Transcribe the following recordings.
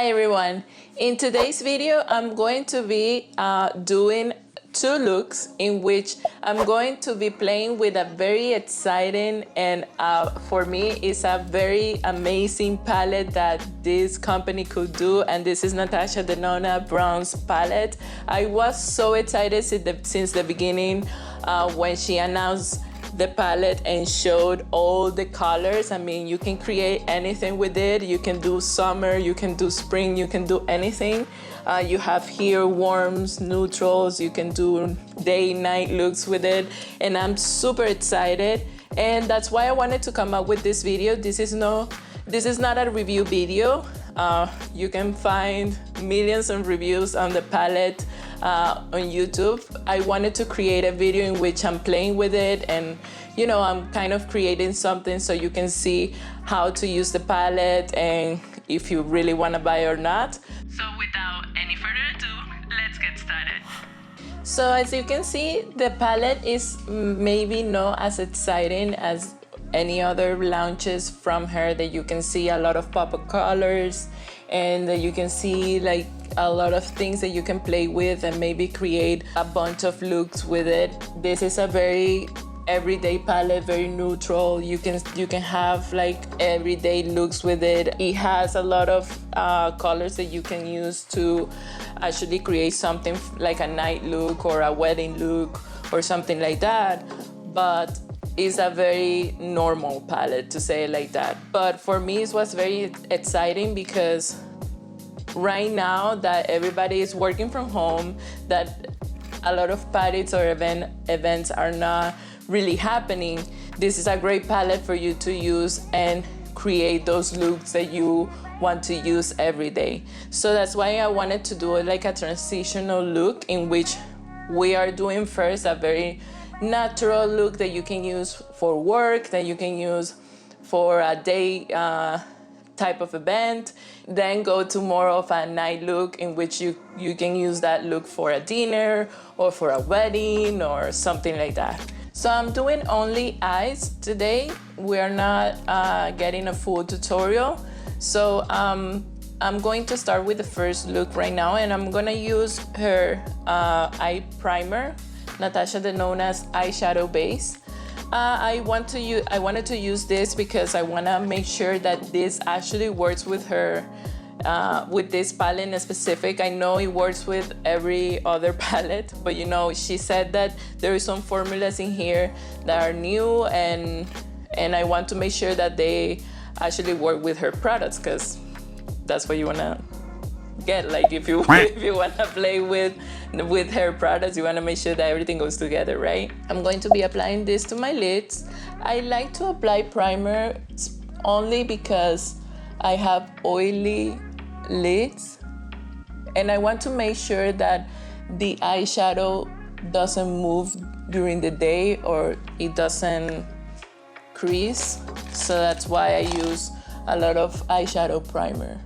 Hi everyone, in today's video I'm going to be doing two looks in which I'm going to be playing with a very exciting and for me it's a very amazing palette that this company could do, and this is Natasha Denona Bronze Palette. I was so excited since the beginning when she announced the palette and showed all the colors. I mean, you can create anything with it. You can do summer, you can do spring, you can do anything. You have here warms, neutrals, you can do day, night looks with it. And I'm super excited. And that's why I wanted to come up with this video. This is not a review video. You can find millions of reviews on the palette on YouTube. I wanted to create a video in which I'm playing with it, and you know, I'm kind of creating something so you can see how to use the palette and if you really want to buy or not. So without any further ado, let's get started. So as you can see, the palette is maybe not as exciting as any other launches from her, that you can see a lot of pop-up colors and that you can see like a lot of things that you can play with and maybe create a bunch of looks with it. This is a very everyday palette, very neutral. You can have like everyday looks with it. It has a lot of colors that you can use to actually create something like a night look or a wedding look or something like that, but it's a very normal palette, to say it like that. But for me it was very exciting because right now that everybody is working from home, that a lot of parties or events are not really happening, this is a great palette for you to use and create those looks that you want to use every day. So that's why I wanted to do like a transitional look in which we are doing first a very natural look that you can use for work, that you can use for a day type of event, then go to more of a night look in which you can use that look for a dinner or for a wedding or something like that. So I'm doing only eyes today. We are not getting a full tutorial. So I'm going to start with the first look right now, and I'm gonna use her eye primer, Natasha Denona's eyeshadow base. I wanted to use this because I want to make sure that this actually works with her, with this palette in specific. I know it works with every other palette, but you know, she said that there is some formulas in here that are new, and I want to make sure that they actually work with her products, because that's what you want to get. Like if you want to play with her products, you want to make sure that everything goes together, right? I'm going to be applying this to my lids. I like to apply primer only because I have oily lids and I want to make sure that the eyeshadow doesn't move during the day or it doesn't crease. So that's why I use a lot of eyeshadow primer.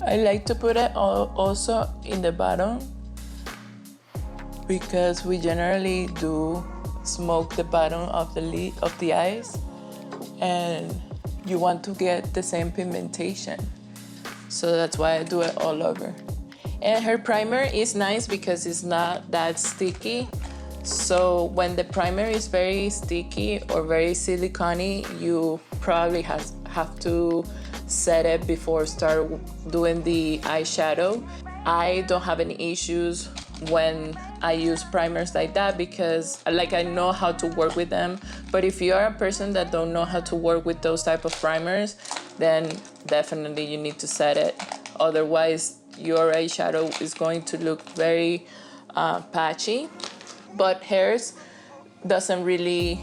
I like to put it also in the bottom because we generally do smoke the bottom of the lid of the eyes, and you want to get the same pigmentation. So that's why I do it all over. And her primer is nice because it's not that sticky. So when the primer is very sticky or very silicone-y, you probably have to set it before start doing the eyeshadow. I don't have any issues when I use primers like that because like I know how to work with them. But if you are a person that don't know how to work with those type of primers, then definitely you need to set it. Otherwise your eyeshadow is going to look very patchy. But hers doesn't really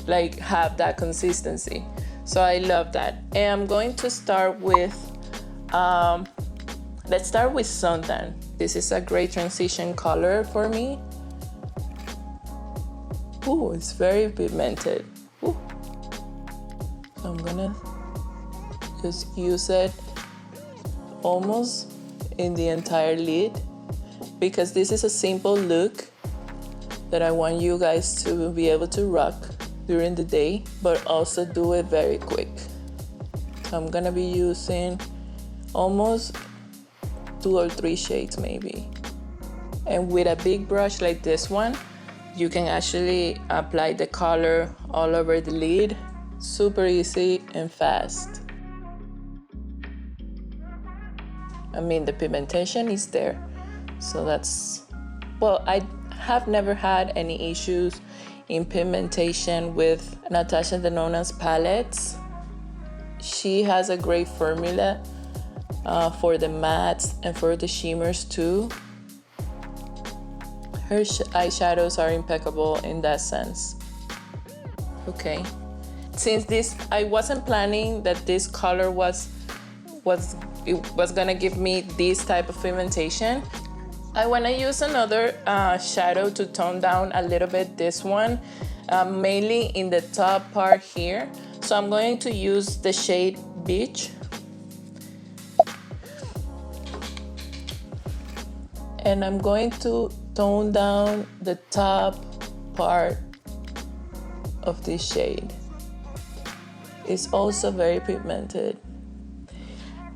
like have that consistency. So I love that. And I'm going to start with, let's start with Suntan. This is a great transition color for me. Ooh, it's very pigmented. Ooh. So I'm gonna just use it almost in the entire lid because this is a simple look that I want you guys to be able to rock. during the day, but also do it very quick. So I'm gonna be using almost 2 or 3 shades maybe. And with a big brush like this one, you can actually apply the color all over the lid. Super easy and fast. I mean, the pigmentation is there. So that's, well, I have never had any issues in pigmentation with Natasha Denona's palettes. She has a great formula for the mattes and for the shimmers too. Her eyeshadows are impeccable in that sense. Okay, since this, I wasn't planning that this color was gonna give me this type of pigmentation. I wanna use another shadow to tone down a little bit this one, mainly in the top part here. So I'm going to use the shade Beach. And I'm going to tone down the top part of this shade. It's also very pigmented.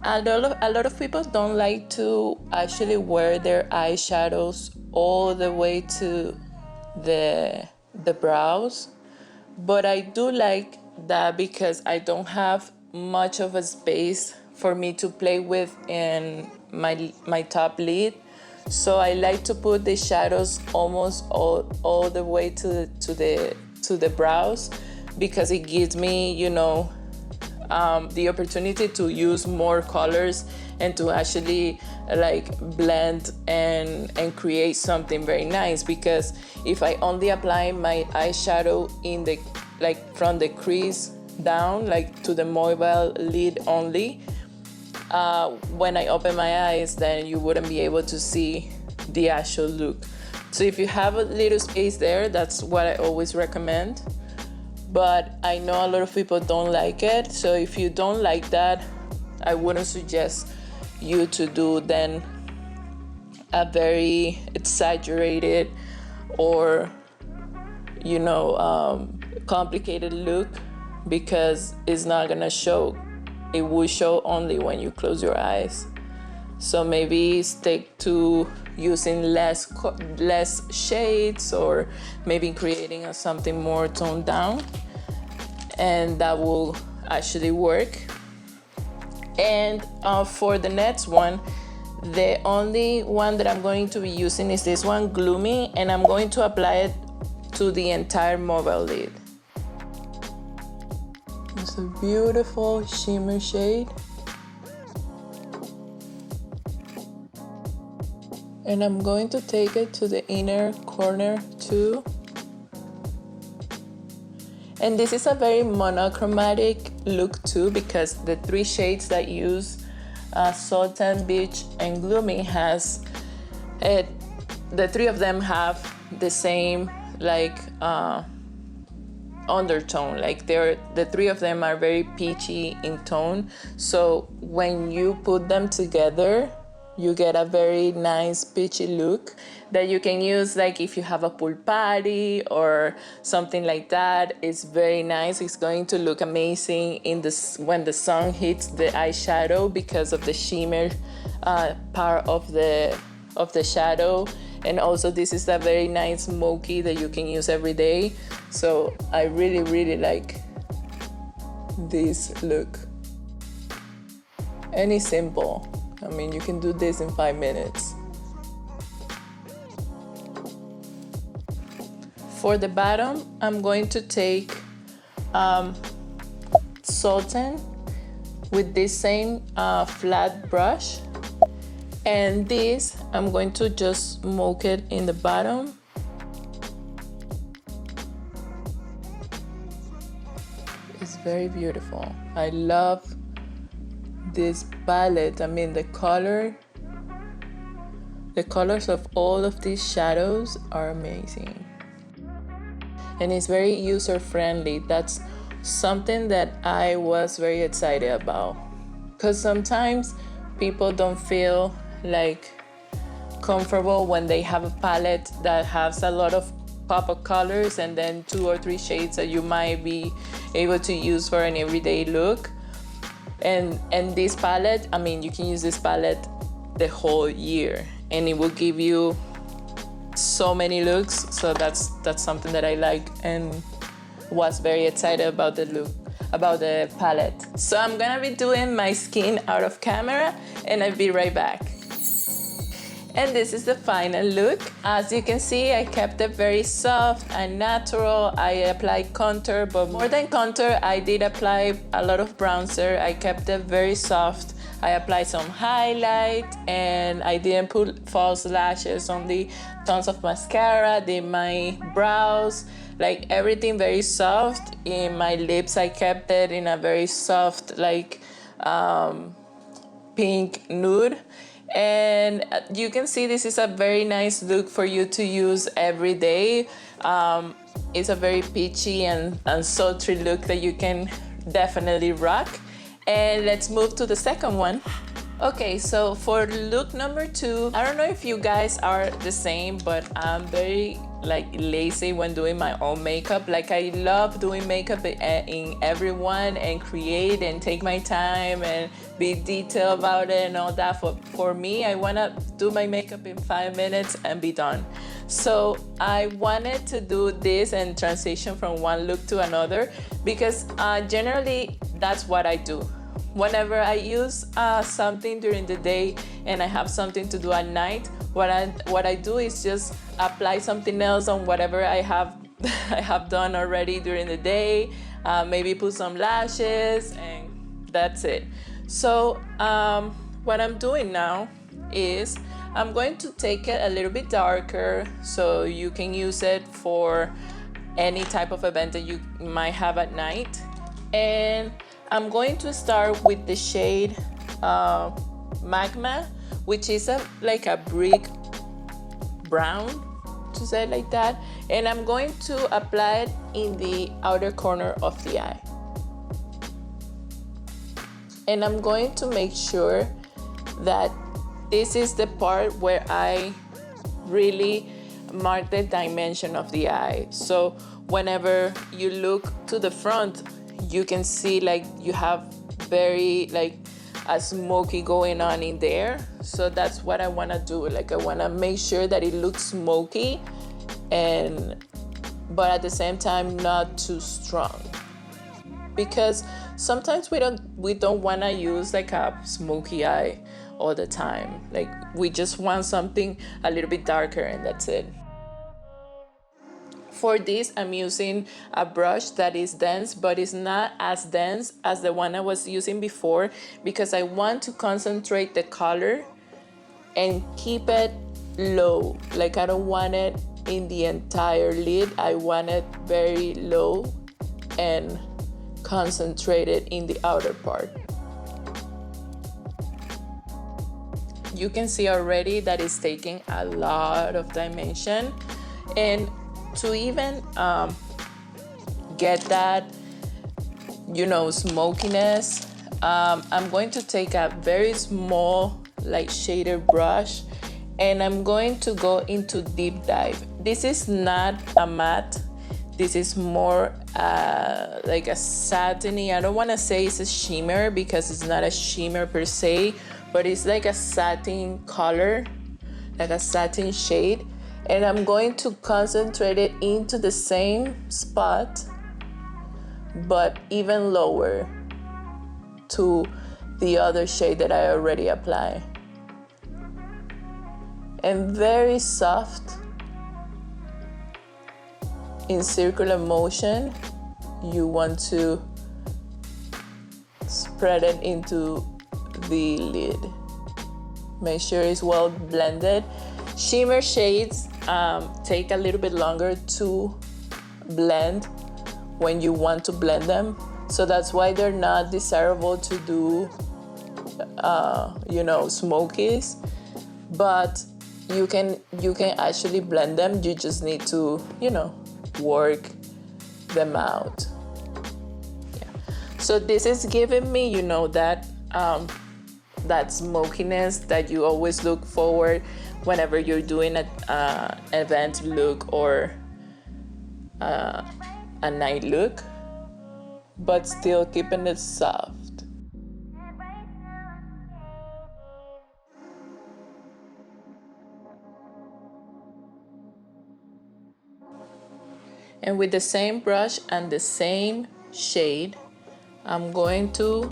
A lot of people don't like to actually wear their eyeshadows all the way to the brows, but I do like that because I don't have much of a space for me to play with in my top lid. So I like to put the shadows almost all the way to the brows, because it gives me, you know, the opportunity to use more colors and to actually like blend and create something very nice. Because if I only apply my eyeshadow in the, like, from the crease down, like to the mobile lid only, when I open my eyes, then you wouldn't be able to see the actual look. So if you have a little space there, that's what I always recommend. But I know a lot of people don't like it. So if you don't like that, I wouldn't suggest you to do then a very exaggerated or, you know, complicated look, because it's not gonna show. It will show only when you close your eyes. So maybe stick to using less shades, or maybe creating something more toned down, and that will actually work. And for the next one, the only one that I'm going to be using is this one, Gloomy, and I'm going to apply it to the entire mobile lid. It's a beautiful shimmer shade. And I'm going to take it to the inner corner too. And this is a very monochromatic look too, because the 3 shades that use Sultan, Beach, and Gloomy has it. The 3 of them have the same like undertone. Like the 3 of them are very peachy in tone. So when you put them together, you get a very nice peachy look that you can use like if you have a pool party or something like that. It's very nice. It's going to look amazing in this when the sun hits the eyeshadow, because of the shimmer part of the shadow. And also this is a very nice smoky that you can use every day. So I really like this look. And it's simple. I mean, you can do this in 5 minutes. For the bottom, I'm going to take Sultan with this same flat brush. And this, I'm going to just smoke it in the bottom. It's very beautiful. I love this palette. I mean, the colors of all of these shadows are amazing. And it's very user-friendly. That's something that I was very excited about. Because sometimes people don't feel like comfortable when they have a palette that has a lot of pop of colors, and then 2 or 3 shades that you might be able to use for an everyday look. And this palette, I mean, you can use this palette the whole year and it will give you so many looks. So that's something that I like and was very excited about the look, about the palette. So I'm gonna be doing my skin out of camera and I'll be right back. And this is the final look. As you can see, I kept it very soft and natural. I applied contour, but more than contour, I did apply a lot of bronzer. I kept it very soft. I applied some highlight and I didn't put false lashes, only tons of mascara, did my brows, like everything very soft. In my lips, I kept it in a very soft, like pink nude. And you can see this is a very nice look for you to use every day. It's a very peachy and sultry look that you can definitely rock. And let's move to the second one. Okay, so for look number 2, I don't know if you guys are the same, but I'm very like lazy when doing my own makeup. Like I love doing makeup in everyone and create and take my time and be detailed about it and all that. For me, I wanna do my makeup in 5 minutes and be done. So I wanted to do this and transition from one look to another because generally that's what I do. Whenever I use something during the day and I have something to do at night, what I do is just apply something else on whatever I have done already during the day. Maybe put some lashes and that's it. So what I'm doing now is I'm going to take it a little bit darker so you can use it for any type of event that you might have at night. And I'm going to start with the shade Magma, which is like a brick brown, to say it like that. And I'm going to apply it in the outer corner of the eye. And I'm going to make sure that this is the part where I really mark the dimension of the eye. So whenever you look to the front, you can see like you have very like a smoky going on in there. So that's what I want to do. Like I want to make sure that it looks smoky but at the same time not too strong, because sometimes we don't want to use like a smoky eye all the time. Like we just want something a little bit darker and that's it. For this, I'm using a brush that is dense, but it's not as dense as the one I was using before because I want to concentrate the color and keep it low. Like I don't want it in the entire lid. I want it very low and concentrated in the outer part. You can see already that it's taking a lot of dimension, and to even get that, you know, smokiness, I'm going to take a very small like shader brush and I'm going to go into deep dive. This is not a matte, this is more like a satiny. I don't want to say it's a shimmer because it's not a shimmer per se, but it's like a satin color, like a satin shade. And I'm going to concentrate it into the same spot, but even lower to the other shade that I already applied. And very soft, in circular motion, you want to spread it into the lid. Make sure it's well blended. Shimmer shades take a little bit longer to blend when you want to blend them, so that's why they're not desirable to do you know, smokies, but you can actually blend them. You just need to, you know, work them out. Yeah. So this is giving me, you know, that that smokiness that you always look forward whenever you're doing an event look or a night look, but still keeping it soft. And with the same brush and the same shade, I'm going to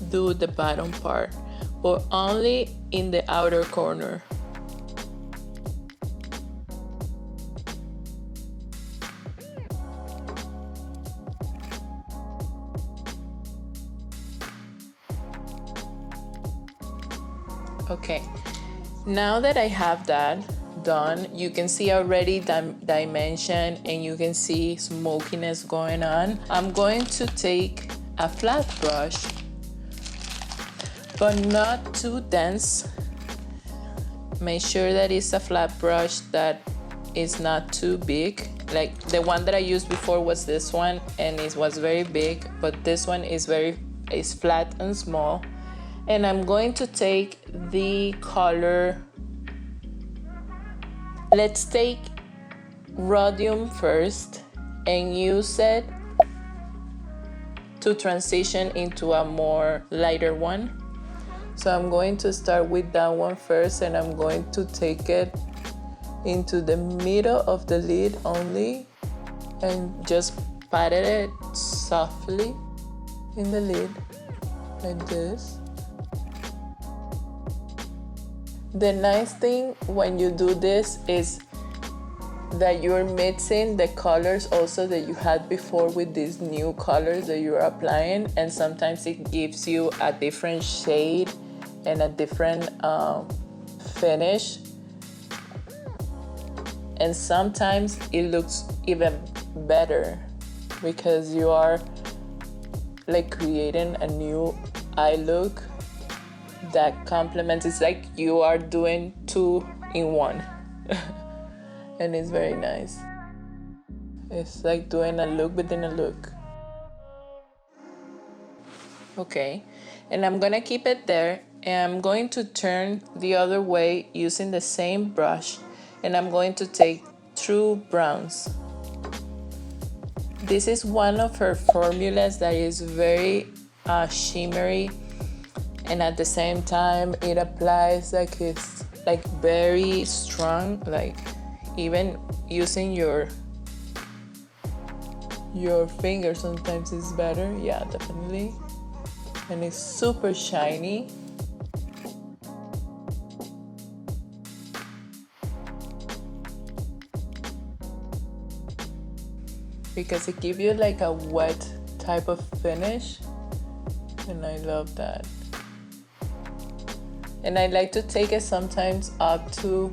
do the bottom part, but only in the outer corner. Okay, now that I have that done, you can see already dimension and you can see smokiness going on. I'm going to take a flat brush, but not too dense. Make sure that it's a flat brush that is not too big. Like the one that I used before was this one and it was very big, but this one is flat and small. And I'm going to take the color, let's take rhodium first and use it to transition into a more lighter one. So I'm going to start with that one first and I'm going to take it into the middle of the lid only and just pat it softly in the lid like this. The nice thing when you do this is that you're mixing the colors also that you had before with these new colors that you're applying, and sometimes it gives you a different shade and a different finish, and sometimes it looks even better because you are like creating a new eye look that complements. It's like you are doing 2 in 1 and it's very nice. It's like doing a look within a look. Okay, and I'm gonna keep it there and I'm going to turn the other way using the same brush and I'm going to take True Browns. This is one of her formulas that is very shimmery, and at the same time it applies like it's like very strong, like even using your finger sometimes is better. Yeah, definitely. And it's super shiny. Because it gives you like a wet type of finish and I love that. And I like to take it sometimes up to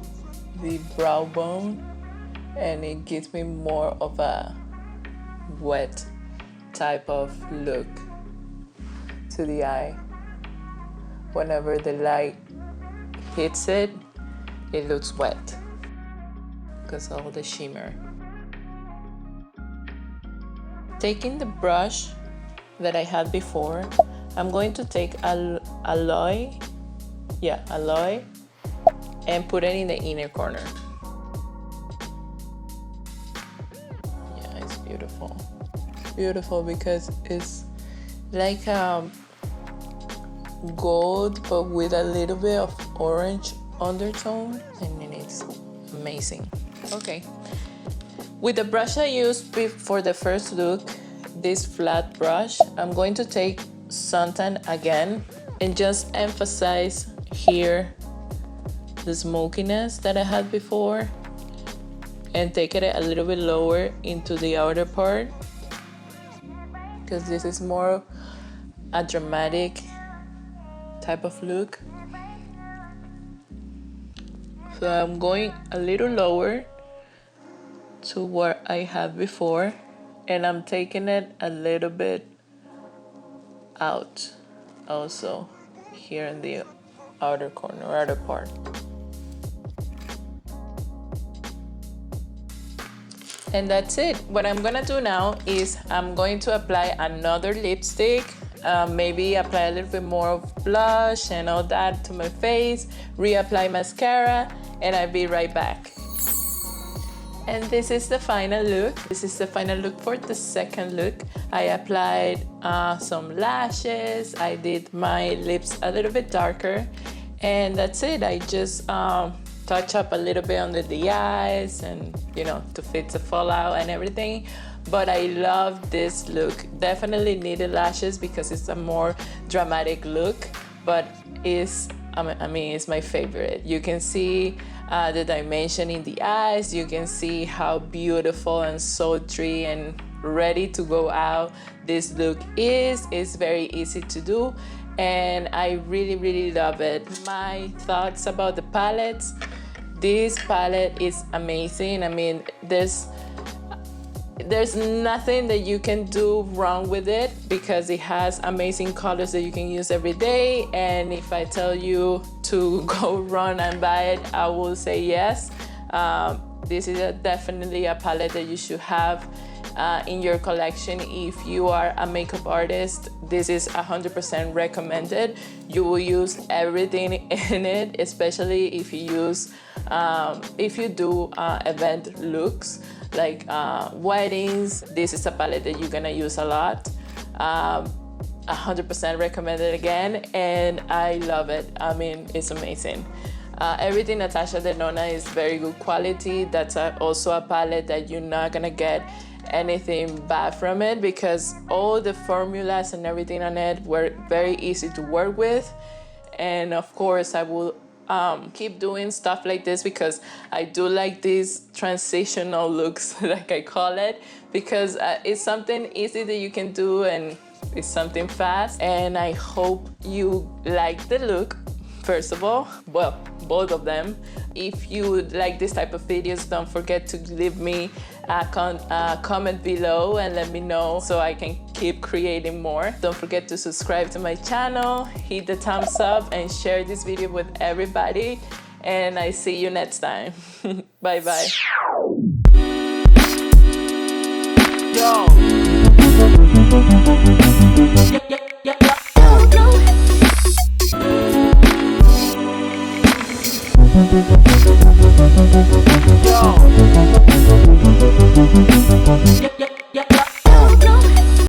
the brow bone and it gives me more of a wet type of look to the eye. Whenever the light hits it, it looks wet because of all the shimmer. Taking the brush that I had before, I'm going to take alloy and put it in the inner corner. Yeah, it's beautiful. It's beautiful because it's like gold but with a little bit of orange undertone, and then it's amazing. Okay, with the brush I used for the first look, this flat brush, I'm going to take suntan again and just emphasize here the smokiness that I had before and take it a little bit lower into the outer part because this is more a dramatic type of look. So I'm going a little lower to what I had before and I'm taking it a little bit out also here in the outer corner, outer part. And that's it. What I'm gonna do now is I'm going to apply another lipstick, maybe apply a little bit more of blush and all that to my face, reapply mascara, and I'll be right back. And this is the final look. This is the final look for the second look. I applied some lashes. I did my lips a little bit darker. And that's it. I just touch up a little bit under the eyes and, you know, to fit the fallout and everything. But I love this look. Definitely needed lashes because it's a more dramatic look, but it's my favorite. You can see the dimension in the eyes. You can see how beautiful and sultry and ready to go out this look is. It's very easy to do, and I really love it. My thoughts about the palettes. This palette is amazing. I mean, there's nothing that you can do wrong with it because it has amazing colors that you can use every day. And if I tell you to go run and buy it, I will say yes. This is definitely a palette that you should have in your collection. If you are a makeup artist, this is 100% recommended. You will use everything in it, especially if you use if you do event looks like weddings. This is a palette that you're gonna use a lot. 100% recommended again, and I love it. I mean, it's amazing. Everything Natasha Denona is very good quality. That's also a palette that you're not gonna get anything bad from it because all the formulas and everything on it were very easy to work with. And of course, I will keep doing stuff like this because I do like these transitional looks, like I call it, because it's something easy that you can do and it's something fast. And I hope you like the look. First of all, well, both of them. If you like this type of videos, don't forget to leave me a comment below and let me know so I can keep creating more. Don't forget to subscribe to my channel, hit the thumbs up, and share this video with everybody. And I see you next time. Bye bye. Yo. Yo.